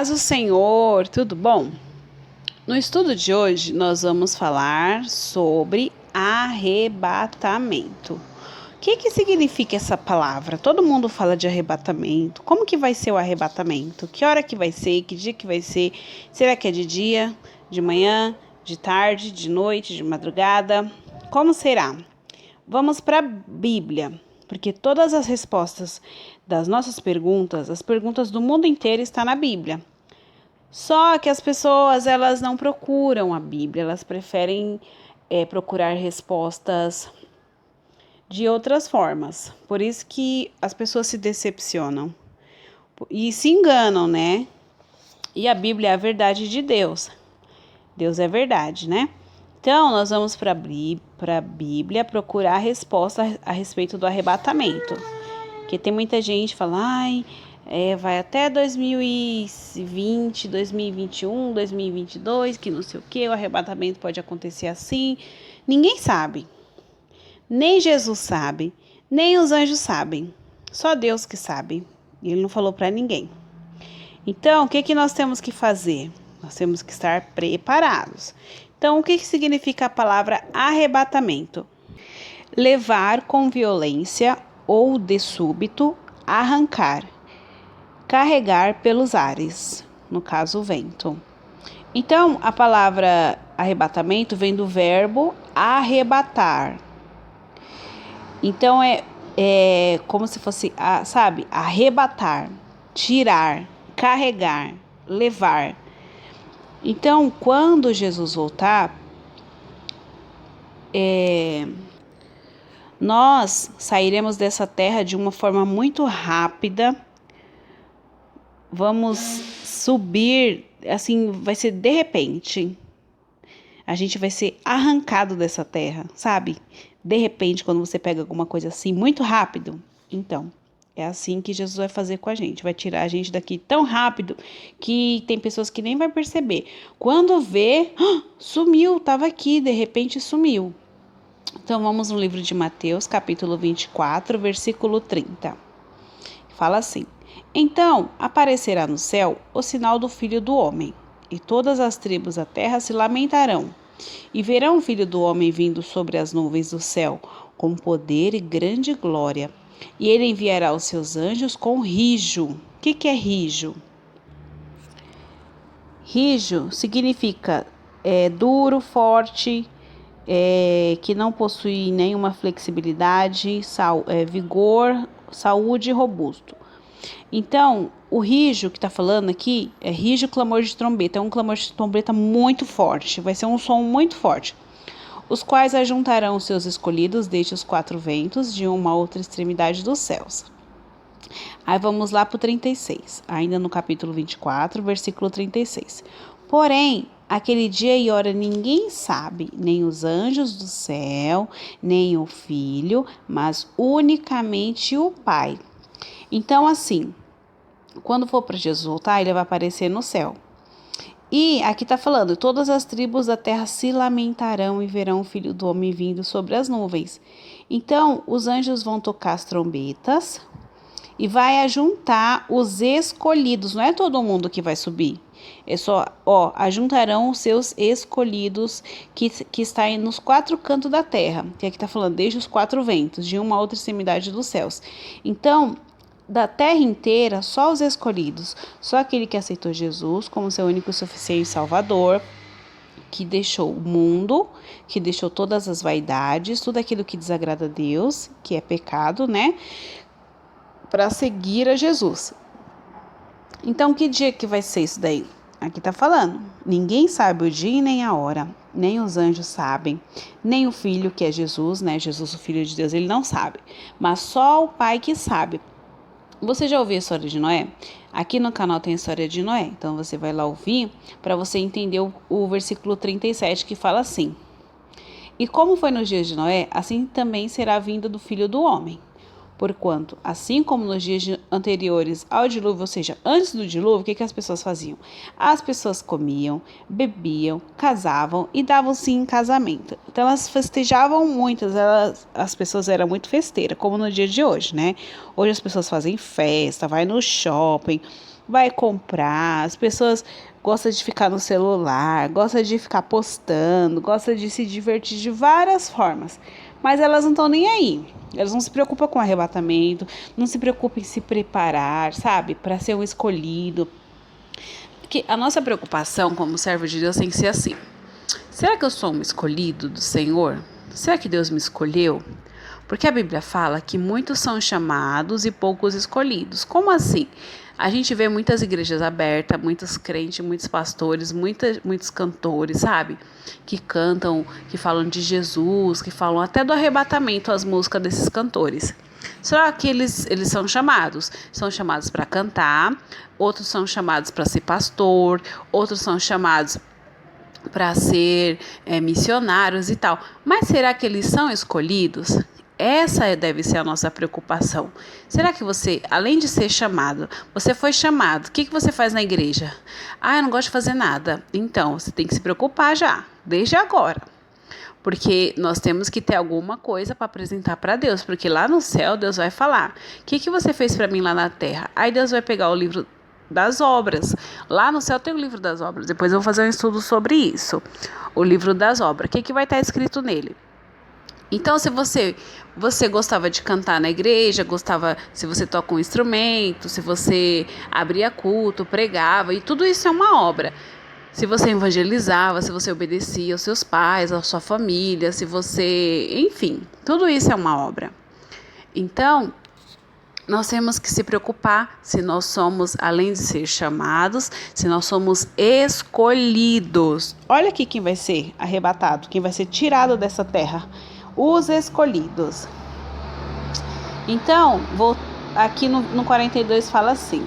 Paz do Senhor, tudo bom? No estudo de hoje, nós vamos falar sobre arrebatamento. O que significa essa palavra? Todo mundo fala de arrebatamento. Como que vai ser o arrebatamento? Que hora que vai ser? Que dia que vai ser? Será que é de dia, de manhã, de tarde, de noite, de madrugada? Como será? Vamos para a Bíblia, porque todas as respostas das nossas perguntas, as perguntas do mundo inteiro estão na Bíblia. Só que as pessoas, elas não procuram a Bíblia, elas preferem procurar respostas de outras formas. Por isso que as pessoas se decepcionam e se enganam, né? E a Bíblia é a verdade de Deus. Deus é verdade, né? Então, nós vamos para a Bíblia procurar a resposta a respeito do arrebatamento. Porque tem muita gente que fala, vai até 2020, 2021, 2022, que não sei o que, o arrebatamento pode acontecer assim. Ninguém sabe. Nem Jesus sabe, nem os anjos sabem. Só Deus que sabe. E Ele não falou para ninguém. Então, o que nós temos que fazer? Nós temos que estar preparados. Então, o que significa a palavra arrebatamento? Levar com violência ou de súbito, arrancar, carregar pelos ares, no caso o vento. Então, a palavra arrebatamento vem do verbo arrebatar. Então, é como se fosse, arrebatar, tirar, carregar, levar. Então, quando Jesus voltar, nós sairemos dessa terra de uma forma muito rápida. Vamos subir, assim, vai ser de repente. A gente vai ser arrancado dessa terra, sabe? De repente, quando você pega alguma coisa assim, muito rápido. Então, é assim que Jesus vai fazer com a gente. Vai tirar a gente daqui tão rápido que tem pessoas que nem vai perceber. Quando vê, sumiu, estava aqui, de repente sumiu. Então, vamos no livro de Mateus, capítulo 24, versículo 30. Fala assim: Então aparecerá no céu o sinal do Filho do Homem, e todas as tribos da terra se lamentarão, e verão o Filho do Homem vindo sobre as nuvens do céu, com poder e grande glória. E ele enviará os seus anjos com rijo. O que é rijo? Rijo significa duro, forte, que não possui nenhuma flexibilidade, vigor, saúde e robusto. Então, o rijo que está falando aqui é rijo clamor de trombeta. É um clamor de trombeta muito forte. Vai ser um som muito forte. Os quais ajuntarão os seus escolhidos desde os quatro ventos de uma outra extremidade dos céus. Aí vamos lá para o 36. Ainda no capítulo 24, versículo 36. Porém, aquele dia e hora ninguém sabe, nem os anjos do céu, nem o Filho, mas unicamente o Pai. Então, assim, quando for para Jesus voltar, ele vai aparecer no céu. E aqui está falando, todas as tribos da terra se lamentarão e verão o Filho do Homem vindo sobre as nuvens. Então, os anjos vão tocar as trombetas e vai ajuntar os escolhidos. Não é todo mundo que vai subir. É só, ajuntarão os seus escolhidos que está aí nos quatro cantos da terra. Que aqui está falando, desde os quatro ventos, de uma outra extremidade dos céus. Então, da terra inteira, só os escolhidos, só aquele que aceitou Jesus como seu único e suficiente Salvador, que deixou o mundo, que deixou todas as vaidades, tudo aquilo que desagrada a Deus, que é pecado, né? Para seguir a Jesus. Então, que dia que vai ser isso daí? Aqui tá falando, ninguém sabe o dia e nem a hora, nem os anjos sabem, nem o Filho, que é Jesus, né? Jesus, o Filho de Deus, ele não sabe, mas só o Pai que sabe. Você já ouviu a história de Noé? Aqui no canal tem a história de Noé, então você vai lá ouvir para você entender o versículo 37 que fala assim: E como foi nos dias de Noé, assim também será a vinda do Filho do Homem. Porquanto, assim como nos dias anteriores ao dilúvio, ou seja, antes do dilúvio, o que as pessoas faziam? As pessoas comiam, bebiam, casavam e davam-se em casamento. Então, elas festejavam muito, as pessoas eram muito festeiras, como no dia de hoje, né? Hoje as pessoas fazem festa, vai no shopping, vai comprar. As pessoas gostam de ficar no celular, gostam de ficar postando, gostam de se divertir de várias formas. Mas elas não estão nem aí. Elas não se preocupam com o arrebatamento, não se preocupam em se preparar, sabe? Para ser um escolhido. Porque a nossa preocupação como servo de Deus tem que ser assim. Será que eu sou um escolhido do Senhor? Será que Deus me escolheu? Porque a Bíblia fala que muitos são chamados e poucos escolhidos. Como assim? A gente vê muitas igrejas abertas, muitos crentes, muitos pastores, muitos cantores, sabe? Que cantam, que falam de Jesus, que falam até do arrebatamento, as músicas desses cantores. Só que eles são chamados. São chamados para cantar, outros são chamados para ser pastor, outros são chamados para ser missionários e tal. Mas será que eles são escolhidos? Essa deve ser a nossa preocupação. Será que você, além de ser chamado, você foi chamado? O que você faz na igreja? Eu não gosto de fazer nada. Então, você tem que se preocupar já, desde agora. Porque nós temos que ter alguma coisa para apresentar para Deus. Porque lá no céu, Deus vai falar: o que você fez para mim lá na terra? Aí Deus vai pegar o livro das obras. Lá no céu tem o livro das obras. Depois eu vou fazer um estudo sobre isso. O livro das obras. O que vai estar escrito nele? Então, se você gostava de cantar na igreja, se você toca um instrumento, se você abria culto, pregava, e tudo isso é uma obra. Se você evangelizava, se você obedecia aos seus pais, à sua família, se você... Enfim, tudo isso é uma obra. Então, nós temos que se preocupar se nós somos, além de ser chamados, se nós somos escolhidos. Olha aqui quem vai ser arrebatado, quem vai ser tirado dessa terra. Os escolhidos. Então, aqui no 42 fala assim: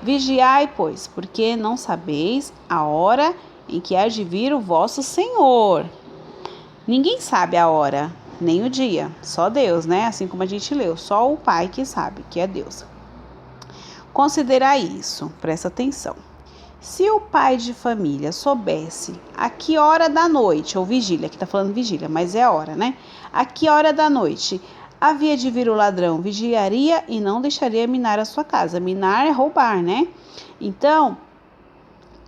vigiai, pois, porque não sabeis a hora em que há de vir o vosso Senhor. Ninguém sabe a hora, nem o dia, só Deus, né? Assim como a gente leu, só o Pai que sabe, que é Deus. Considerai isso, presta atenção. Se o pai de família soubesse a que hora da noite, ou vigília, aqui está falando vigília, mas é hora, né? A que hora da noite havia de vir o ladrão, vigiaria e não deixaria minar a sua casa. Minar é roubar, né? Então,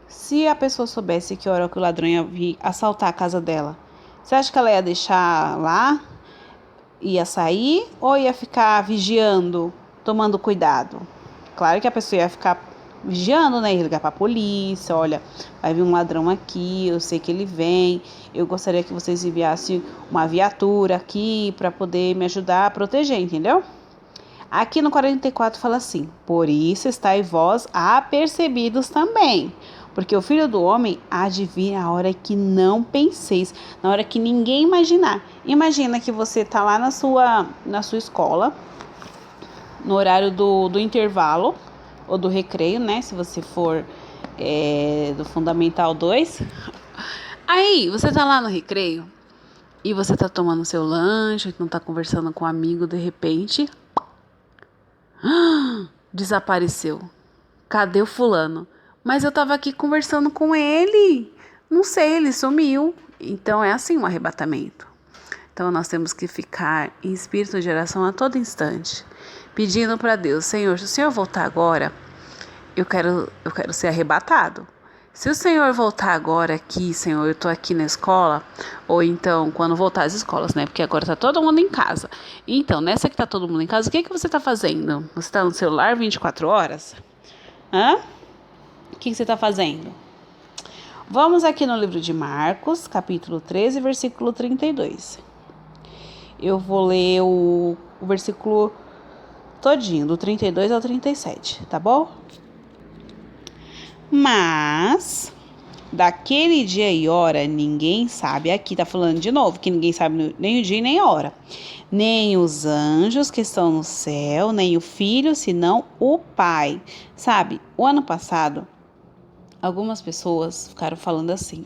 se a pessoa soubesse que hora que o ladrão ia vir assaltar a casa dela, você acha que ela ia deixar lá, ia sair ou ia ficar vigiando, tomando cuidado? Claro que a pessoa ia ficar vigiando, né? Ia ligar para a polícia: olha, vai vir um ladrão aqui, eu sei que ele vem, eu gostaria que vocês enviassem uma viatura aqui para poder me ajudar a proteger, entendeu? Aqui no 44 fala assim: por isso estáis vós apercebidos também, porque o Filho do Homem há de vir a hora que não penseis, na hora que ninguém imaginar. Imagina que você está lá na sua escola, no horário do intervalo, ou do recreio, né? Se você for do Fundamental 2. Aí, você tá lá no recreio e você tá tomando seu lanche, não tá conversando com um amigo, de repente... desapareceu. Cadê o fulano? Mas eu tava aqui conversando com ele. Não sei, ele sumiu. Então, é assim um arrebatamento. Então, nós temos que ficar em espírito de oração a todo instante, pedindo para Deus: Senhor, se o Senhor voltar agora, eu quero ser arrebatado. Se o Senhor voltar agora aqui, Senhor, eu estou aqui na escola, ou então, quando voltar às escolas, né? Porque agora está todo mundo em casa. Então, nessa que está todo mundo em casa, o que você está fazendo? Você está no celular 24 horas? O que você está fazendo? Vamos aqui no livro de Marcos, capítulo 13, versículo 32. Eu vou ler o versículo todinho, do 32 ao 37, tá bom? Mas, daquele dia e hora, ninguém sabe. Aqui tá falando de novo que ninguém sabe nem o dia nem a hora. Nem os anjos que estão no céu, nem o Filho, senão o Pai. Sabe, o ano passado, algumas pessoas ficaram falando assim: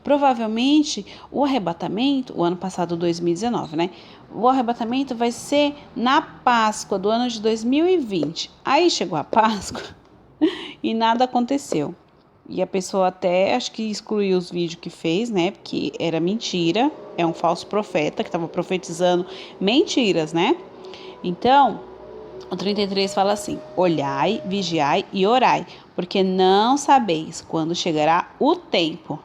provavelmente o arrebatamento, o ano passado, 2019, né? O arrebatamento vai ser na Páscoa do ano de 2020. Aí chegou a Páscoa e nada aconteceu. E a pessoa até, acho que excluiu os vídeos que fez, né? Porque era mentira, um falso profeta que estava profetizando mentiras, né? Então, O 33 fala assim: olhai, vigiai e orai, porque não sabeis quando chegará o tempo.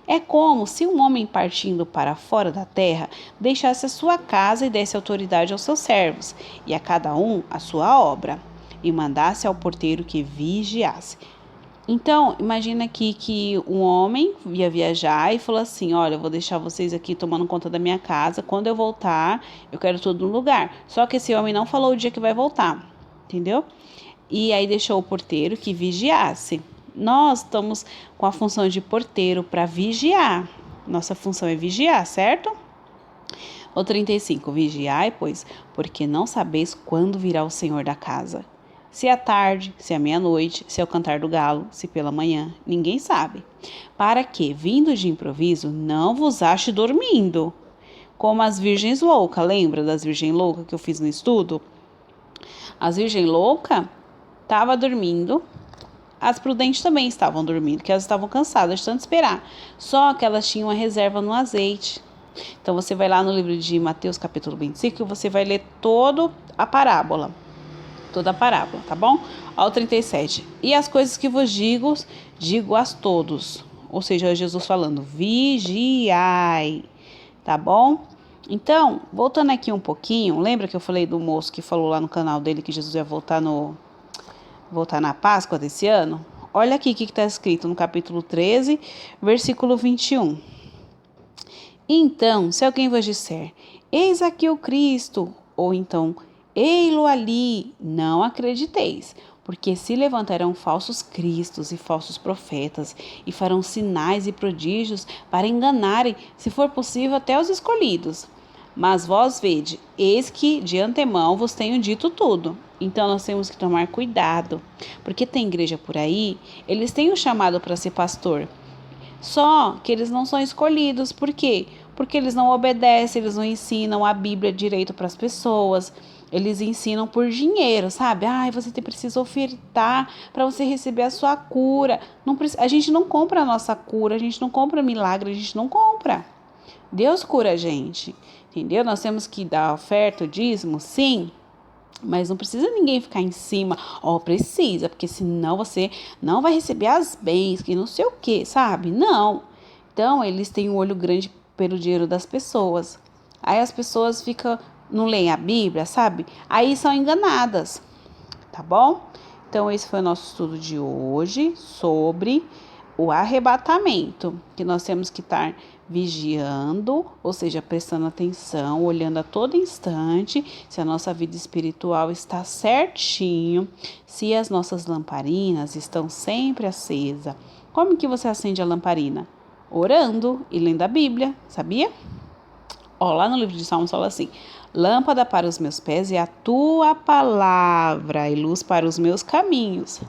É como se um homem partindo para fora da terra deixasse a sua casa e desse autoridade aos seus servos, e a cada um a sua obra, e mandasse ao porteiro que vigiasse. Então, imagina aqui que um homem ia viajar e falou assim: olha, eu vou deixar vocês aqui tomando conta da minha casa. Quando eu voltar, eu quero tudo no lugar. Só que esse homem não falou o dia que vai voltar, entendeu? E aí deixou o porteiro que vigiasse. Nós estamos com a função de porteiro para vigiar. Nossa função é vigiar, certo? O 35, vigiai, pois, porque não sabeis quando virá o Senhor da casa. Se é tarde, se é meia-noite, se é o cantar do galo, se pela manhã, ninguém sabe. Para que, vindo de improviso, não vos ache dormindo. Como as virgens loucas, lembra das virgens loucas que eu fiz no estudo? As virgens loucas estavam dormindo, as prudentes também estavam dormindo, que elas estavam cansadas de tanto esperar. Só que elas tinham uma reserva no azeite. Então você vai lá no livro de Mateus capítulo 25 e você vai ler toda a parábola, tá bom? Ao 37. E as coisas que vos digo-as todos. Ou seja, Jesus falando, vigiai, tá bom? Então, voltando aqui um pouquinho, lembra que eu falei do moço que falou lá no canal dele que Jesus ia voltar na Páscoa desse ano? Olha aqui o que está escrito no capítulo 13, versículo 21. Então, se alguém vos disser, eis aqui o Cristo, ou então, ei-lo ali, não acrediteis, porque se levantarão falsos cristos e falsos profetas, e farão sinais e prodígios para enganarem, se for possível, até os escolhidos. Mas vós vede, eis que de antemão vos tenho dito tudo. Então nós temos que tomar cuidado, porque tem igreja por aí, eles têm o chamado para ser pastor, só que eles não são escolhidos. Por quê? Porque eles não obedecem, eles não ensinam a Bíblia direito para as pessoas. Eles ensinam por dinheiro, sabe? Você precisa ofertar para você receber a sua cura. A gente não compra a nossa cura, a gente não compra milagre, a gente não compra. Deus cura a gente, entendeu? Nós temos que dar oferta, o dízimo, sim. Mas não precisa ninguém ficar em cima, precisa, porque senão você não vai receber as bênçãos, que não sei o que, sabe? Não. Então, eles têm um olho grande pelo dinheiro das pessoas. Aí as pessoas não leem a Bíblia, sabe? Aí são enganadas, tá bom? Então, esse foi o nosso estudo de hoje sobre o arrebatamento, que nós temos que estar vigiando, ou seja, prestando atenção, olhando a todo instante se a nossa vida espiritual está certinho, se as nossas lamparinas estão sempre acesas. Como que você acende a lamparina? Orando e lendo a Bíblia, sabia? Lá no livro de Salmos fala assim: lâmpada para os meus pés é a tua palavra e luz para os meus caminhos.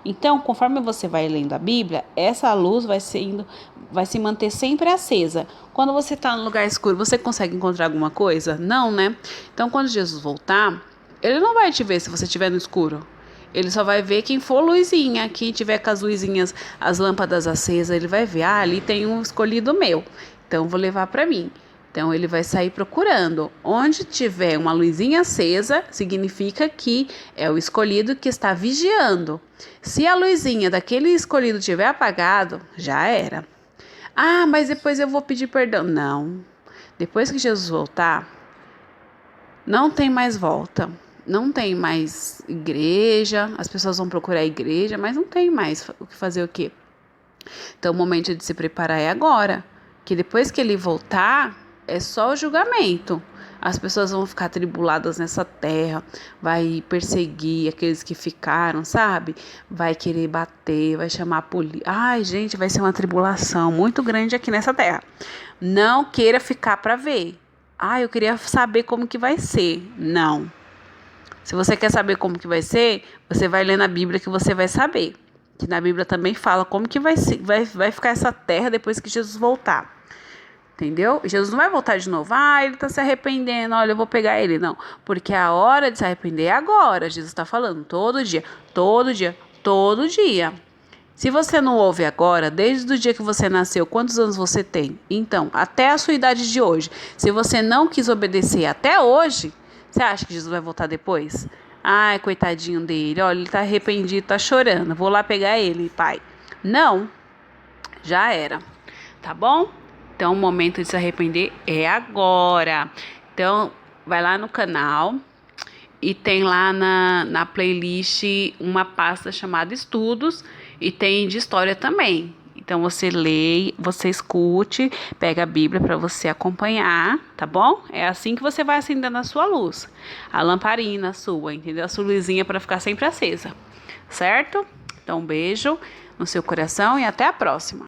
Então, conforme você vai lendo a Bíblia, essa luz vai se manter sempre acesa. Quando você está no lugar escuro, você consegue encontrar alguma coisa? Não, né? Então, quando Jesus voltar, ele não vai te ver se você estiver no escuro. Ele só vai ver quem for luzinha, quem tiver com as luzinhas, as lâmpadas acesas, ele vai ver, ali tem um escolhido meu, então vou levar para mim. Então, ele vai sair procurando. Onde tiver uma luzinha acesa, significa que é o escolhido que está vigiando. Se a luzinha daquele escolhido tiver apagado, já era. Mas depois eu vou pedir perdão. Não. Depois que Jesus voltar, não tem mais volta. Não tem mais igreja. As pessoas vão procurar a igreja, mas não tem mais o que fazer o quê? Então, o momento de se preparar é agora. Que depois que ele voltar, é só o julgamento. As pessoas vão ficar atribuladas nessa terra, vai perseguir aqueles que ficaram, sabe? Vai querer bater, vai chamar a polícia. Gente, vai ser uma tribulação muito grande aqui nessa terra. Não queira ficar para ver. Eu queria saber como que vai ser. Não. Se você quer saber como que vai ser, você vai ler na Bíblia que você vai saber. Que na Bíblia também fala como que vai ficar essa terra depois que Jesus voltar. Entendeu? Jesus não vai voltar de novo. Ele está se arrependendo. Olha, eu vou pegar ele. Não. Porque a hora de se arrepender é agora. Jesus está falando todo dia. Todo dia. Todo dia. Se você não ouve agora, desde o dia que você nasceu, quantos anos você tem? Então, até a sua idade de hoje. Se você não quis obedecer até hoje, você acha que Jesus vai voltar depois? Ai, coitadinho dele. Olha, ele tá arrependido, tá chorando. Vou lá pegar ele, pai. Não, já era. Tá bom? Então, o momento de se arrepender é agora. Então, vai lá no canal e tem lá na playlist uma pasta chamada Estudos e tem de história também. Então você lê, você escute, pega a Bíblia para você acompanhar, tá bom? É assim que você vai acendendo a sua luz, a lamparina sua, entendeu? A sua luzinha para ficar sempre acesa, certo? Então um beijo no seu coração e até a próxima.